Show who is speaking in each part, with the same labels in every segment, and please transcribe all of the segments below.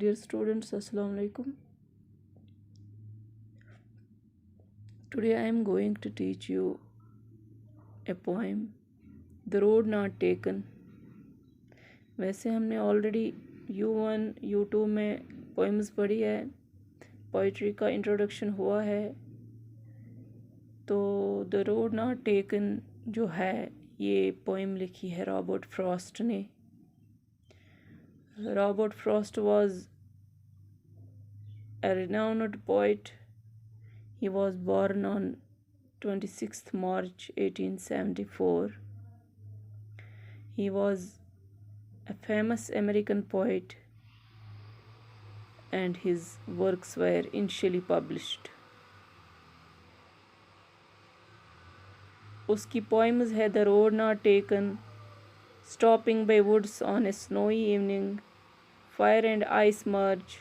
Speaker 1: Dear students, Assalamu alaikum. Today I am going to teach you a poem, The Road Not Taken. वैसे हमने already U1, U2 में poems पढ़ी है, poetry का introduction हुआ है। तो द रोड नॉट टेकन जो है, ये पोएम लिखी है रॉबर्ट फ्रॉस्ट ने। Robert Frost was a renowned poet. He was born on 26th March 1874. He was a famous American poet and his works were initially published. उसकी poems है The Road Not Taken, Stopping by Woods on a Snowy Evening, Fire and Ice Merge,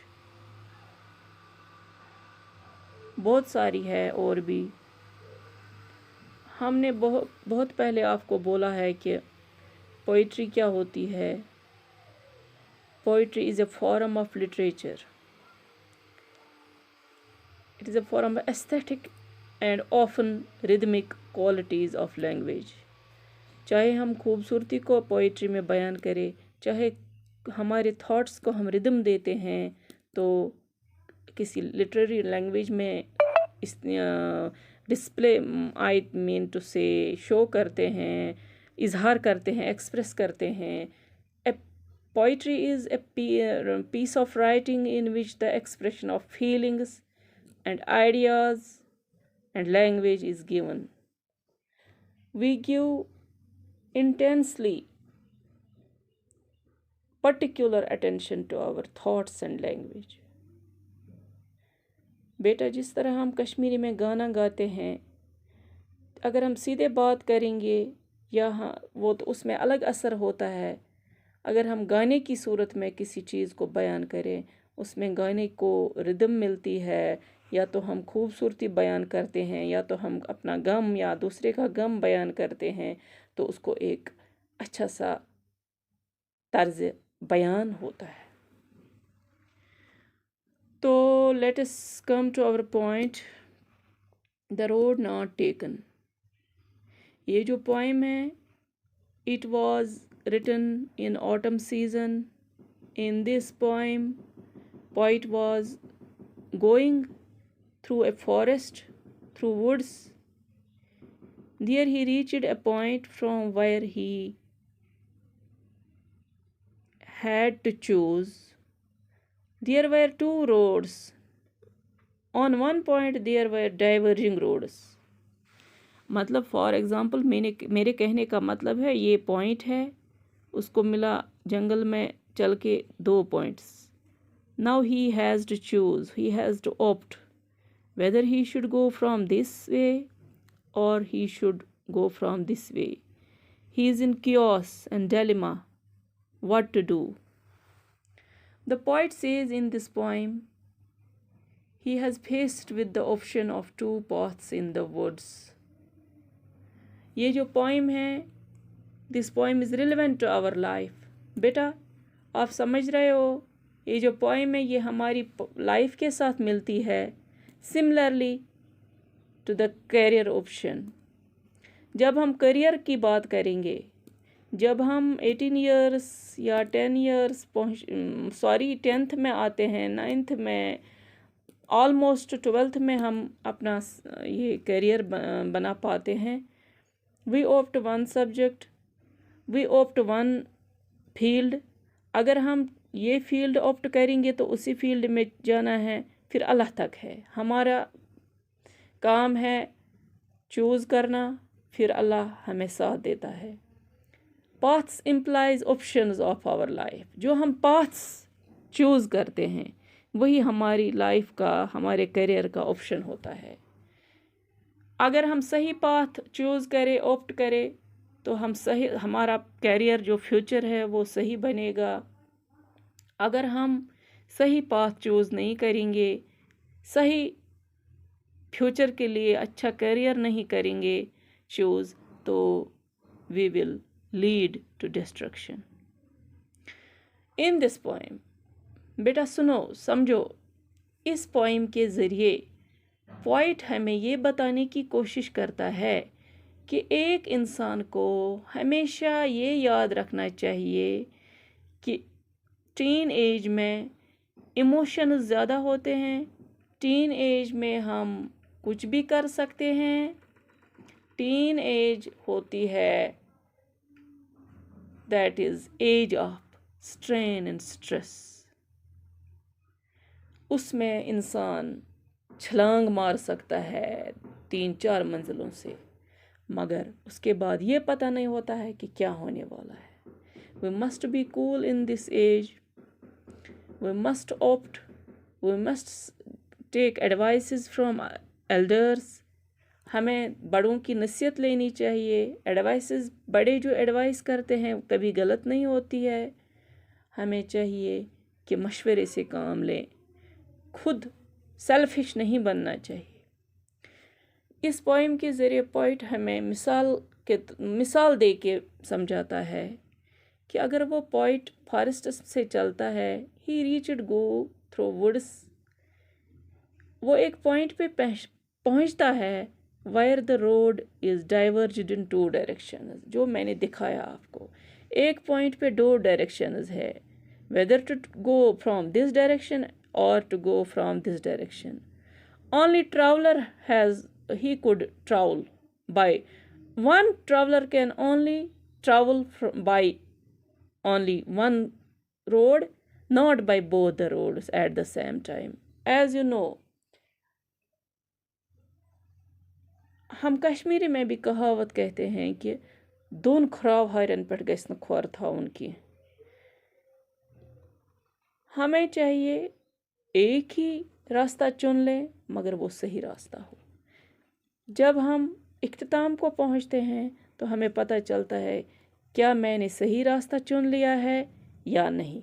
Speaker 1: बहुत सारी है और भी। हमने बहुत पहले आपको बोला है कि पोइट्री क्या होती है। Poetry is a form of literature. It is a form of aesthetic and often rhythmic qualities of language. चाहे हम खूबसूरती को पोइट्री में बयान करें, चाहे हमारे थॉट्स को हम रिदम देते हैं, तो किसी लिटरेरी लैंग्वेज में इस display I mean to say show करते हैं, इजहार करते हैं, एक्सप्रेस करते हैं। A poetry is a piece of writing in which the expression of feelings and ideas and language is given. We give intensely particular attention to our thoughts and language. बेटा, जिस तरह हम कश्मीरी में गाना गाते हैं, अगर हम सीधे बात करेंगे या हाँ वो तो उसमें अलग असर होता है। अगर हम गाने की सूरत में किसी चीज़ को बयान करें, उसमें गाने को रिदम मिलती है, या तो हम खूबसूरती बयान करते हैं, या तो हम अपना गम या दूसरे का गम बयान करते हैं, तो उसको एक अच्छा सा तर्ज बयान होता है। तो let us come to our point, the road not taken. ये जो पोएम है, it was written in autumn season. In this poem, poet was going through a forest, through woods. There he reached a point from where he had to choose. There were two roads. On one point there were diverging roads. मतलब for example मेरे कहने का मतलब है, ये point है, उसको मिला जंगल में चल के 2 points. Now he has to choose, he has to opt whether he should go from this way और he should go from this way. He is in chaos and dilemma what to do. The poet says in this poem, he has faced with the option of 2 paths in the woods. ये जो poem है, this poem is relevant to our life. बेटा, आप समझ रहे हो, ये जो पोएम है ये हमारी लाइफ के साथ मिलती है। Similarly to the career option. जब हम करियर की बात करेंगे, जब हम 18 ईयर्स या 10 ईयर्स 10th में आते हैं, 9th में, ऑलमोस्ट 12th में हम अपना ये करियर बना पाते हैं। We opt one subject, we opt one field. अगर हम ये फील्ड ऑप्ट करेंगे तो उसी फील्ड में जाना है, फिर अल्लाह तक है। हमारा काम है चूज़ करना, फिर अल्लाह हमें साथ देता है। Paths implies options of our life. जो हम पाथ्स चूज़ करते हैं, वही हमारी लाइफ का, हमारे करियर का ऑप्शन होता है। अगर हम सही पाथ चूज़ करें, ऑप्ट करें, तो हम सही, हमारा कैरियर जो फ्यूचर है वो सही बनेगा। अगर हम सही पाथ चूज़ नहीं करेंगे, सही फ्यूचर के लिए अच्छा कैरियर नहीं करेंगे चूज़, तो we will lead to destruction. In this poem, बेटा सुनो, समझो, इस पोइम के ज़रिए पोइट हमें ये बताने की कोशिश करता है कि एक इंसान को हमेशा ये याद रखना चाहिए कि टीन एज में इमोशंस ज़्यादा होते हैं, टीन एज में हम कुछ भी कर सकते हैं, टीन एज होती है that is age of strain and stress. उसमें इंसान छलांग मार सकता है 3-4 मंजिलों से, मगर उसके बाद ये पता नहीं होता है कि क्या होने वाला है। We must be cool in this age. We must opt. We must take advices from elders. हमें बड़ों की नसीहत लेनी चाहिए। एडवाइसेस, बड़े जो एडवाइस करते हैं कभी गलत नहीं होती है। हमें चाहिए कि मशवरे से काम लें, खुद सेल्फिश नहीं बनना चाहिए। इस पोइम के ज़रिए पोइट हमें मिसाल दे के समझाता है कि अगर वो पोइट फॉरेस्ट से चलता है, he reached go through woods, वो एक पॉइंट पे पहुंचता है where the road is diverged in 2 directions. जो मैंने दिखाया आपको, एक पॉइंट पे 2 डायरेक्शंस है, whether to go from this direction और to go from this direction. Only traveller has he could travel by one traveler can only travel by only one road, not by both the roads at the same time. As you know, हम कश्मीरी में भी कहावत कहते हैं कि दोन खराब हरन पर गस न खोर था उनकी। हमें चाहिए एक ही रास्ता चुन लें, मगर वो सही रास्ता हो। जब हम इख्तिताम को पहुंचते हैं तो हमें पता चलता है क्या मैंने सही रास्ता चुन लिया है या नहीं।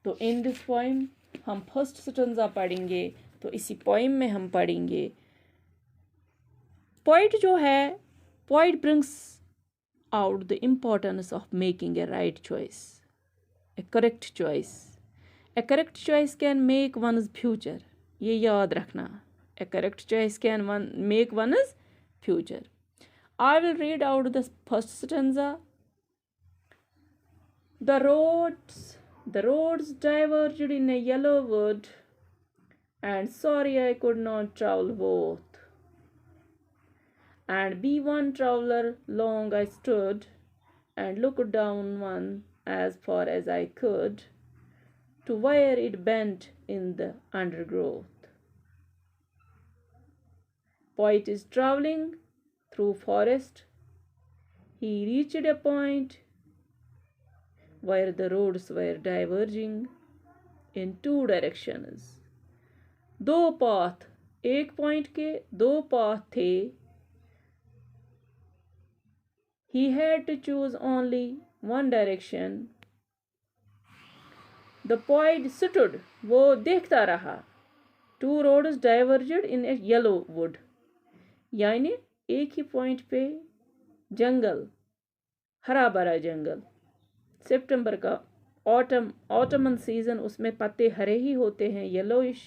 Speaker 1: तो इन दिस पोइम हम फर्स्ट स्टेंजा पढ़ेंगे। तो इसी पोइम में हम पढ़ेंगे पोइट जो है, poet brings out the importance of making a right choice, A correct choice. A correct choice can make वनस future. ये याद रखना, a correct choice can make one's future. I will read out the first stanza. The roads diverged in a yellow wood, and sorry I could not travel both. And be one traveler long I stood, and looked down one as far as I could, to where it bent in the undergrowth. Poet is traveling through forest. He reached a point where the roads were diverging in 2 directions. 2 path, एक point के 2 path थे। He had to choose only one direction. The poet stood, वो देखता रहा। 2 roads diverged in a yellow wood. यानी एक ही point पे जंगल, हरा भरा जंगल, सितंबर का ऑटमन सीजन, उसमें पत्ते हरे ही होते हैं, येलोइश।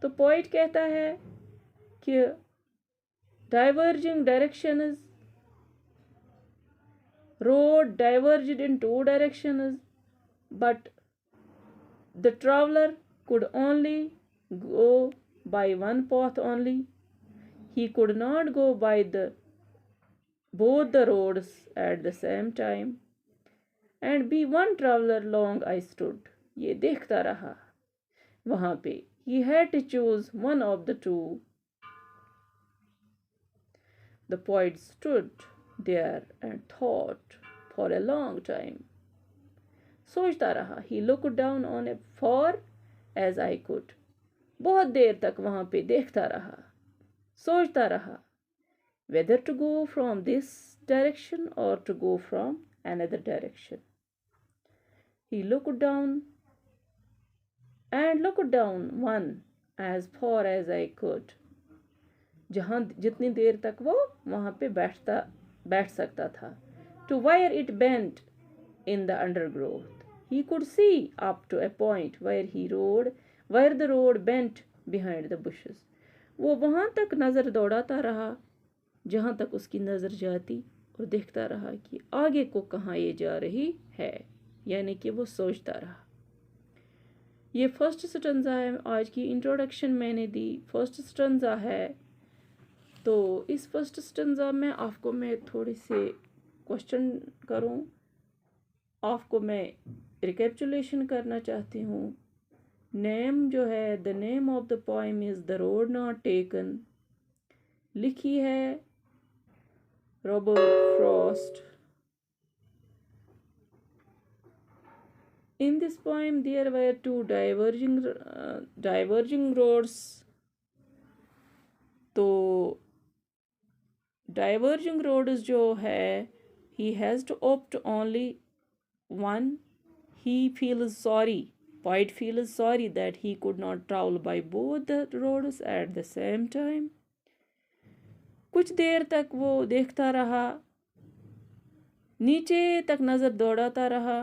Speaker 1: तो पोइट कहता है कि diverging directions, road diverged in 2 directions, but the traveller could only go by one path only. He could not go by both the roads at the same time. And be one traveler long I stood. ये देखता रहा वहाँ पे। He had to choose one of the 2. The poet stood there and thought for a long time. सोचता रहा। He looked down on it far as I could. बहुत देर तक वहाँ पे देखता रहा, सोचता रहा, whether to go from this direction or to go from another direction. He looked down and looked down one as far as I could. जहाँ जितनी देर तक वो वहाँ पे बैठ सकता था। To where it bent in the undergrowth. He could see up to a point where the road bent behind the bushes. वो वहां तक नजर दौड़ाता रहा जहां तक उसकी नजर जाती और देखता रहा कि आगे को कहाँ ये जा रही है, यानी कि वो सोचता रहा। ये फर्स्ट स्टंजा है। आज की इंट्रोडक्शन मैंने दी, फर्स्ट स्टंजा है। तो इस फर्स्ट स्टंजा में आपको मैं थोड़े से क्वेश्चन करूं, आपको मैं रिकैपिचुलेशन करना चाहती हूँ। नेम जो है, the name of the poem is the road not taken, लिखी है Robert Frost. In this poem there were two diverging roads. तो diverging roads जो है, he has to opt only one. He feels sorry, poet feels sorry that he could not travel by both the roads at the same time. कुछ देर तक वो देखता रहा, नीचे तक नजर दौड़ाता रहा।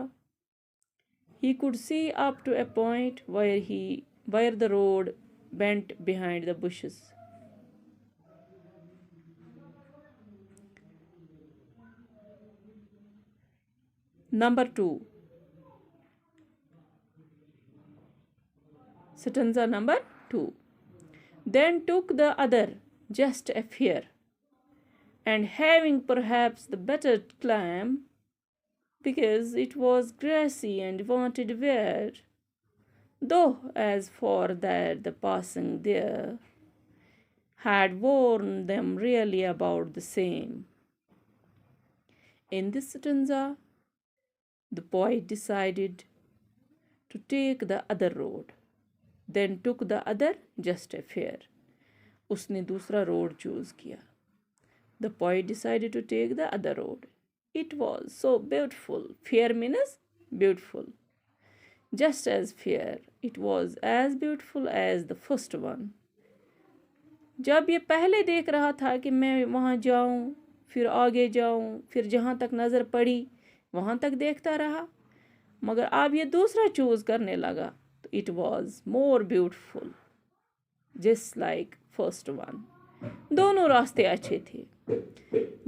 Speaker 1: He could see up to a point where the road bent behind the bushes. Number 2. Stanza number 2. Then took the other just a fear, and having perhaps the better climb, because it was grassy and wanted wear, though as for that the passing there had worn them really about the same. In this stanza, the poet decided to take the other road, then took the other just a fair. उसने दूसरा road choose किया। The poet decided to take the other road. It was so beautiful. Fair means beautiful. Just as fair, it was as beautiful as the first one. जब ये पहले देख रहा था कि मैं वहाँ जाऊँ, फिर आगे जाऊँ, फिर जहाँ तक नज़र पड़ी वहाँ तक देखता रहा, मगर अब ये दूसरा चूज करने लगा तो it was more beautiful, just like first one. दोनों रास्ते अच्छे थे।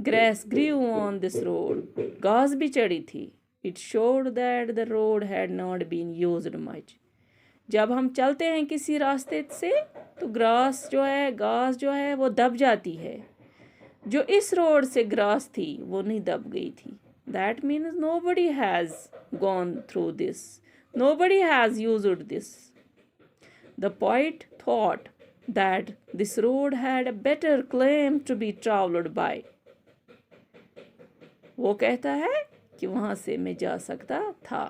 Speaker 1: Grass grew on this road. घास भी चढ़ी थी। It showed that the road had not been used much. जब हम चलते हैं किसी रास्ते से तो घास जो है वो दब जाती है। जो इस रोड से घास थी वो नहीं दब गई थी। That means nobody has gone through this. Nobody has used this. The poet thought that this road had a better claim to be traveled by. वो कहता है कि वहाँ से मैं जा सकता था।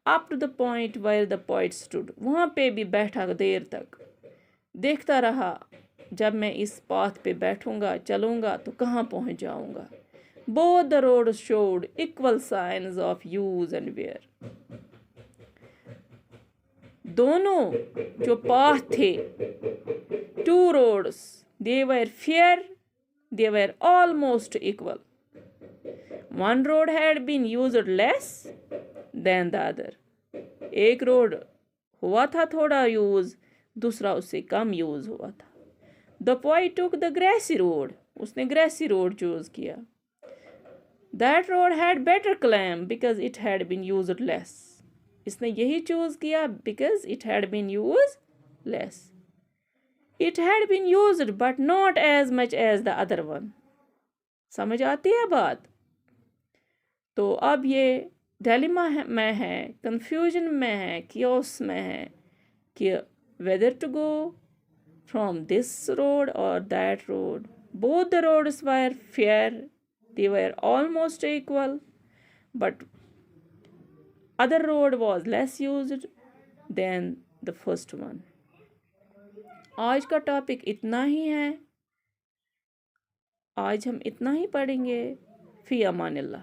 Speaker 1: Up to the point where the poet stood. वहाँ पे भी बैठा देर तक, देखता रहा जब मैं इस पाथ पे बैठूंगा चलूंगा तो कहाँ पहुँच जाऊंगा। Both the roads showed equal signs of use and wear. दोनों जो पाथ थे, two roads, they were fair, they were almost equal. One road had been used less than the other. एक रोड हुआ था थोड़ा यूज, दूसरा उससे कम use हुआ था। The poet took the grassy road. उसने grassy road चूज किया। That road had better claim because it had been used less. इसने यही चूज किया because it had been used less. It had been used but not as much as the other one. समझ आती है बात? तो अब ये डिलेमा में है, कंफ्यूजन में है, chaos में है कि whether to go from this road or that road. Both the roads were fair. They were almost equal, but other road was less used than the first one. आज का topic इतना ही है। आज हम इतना ही पढ़ेंगे। फी अमानिल्लाह।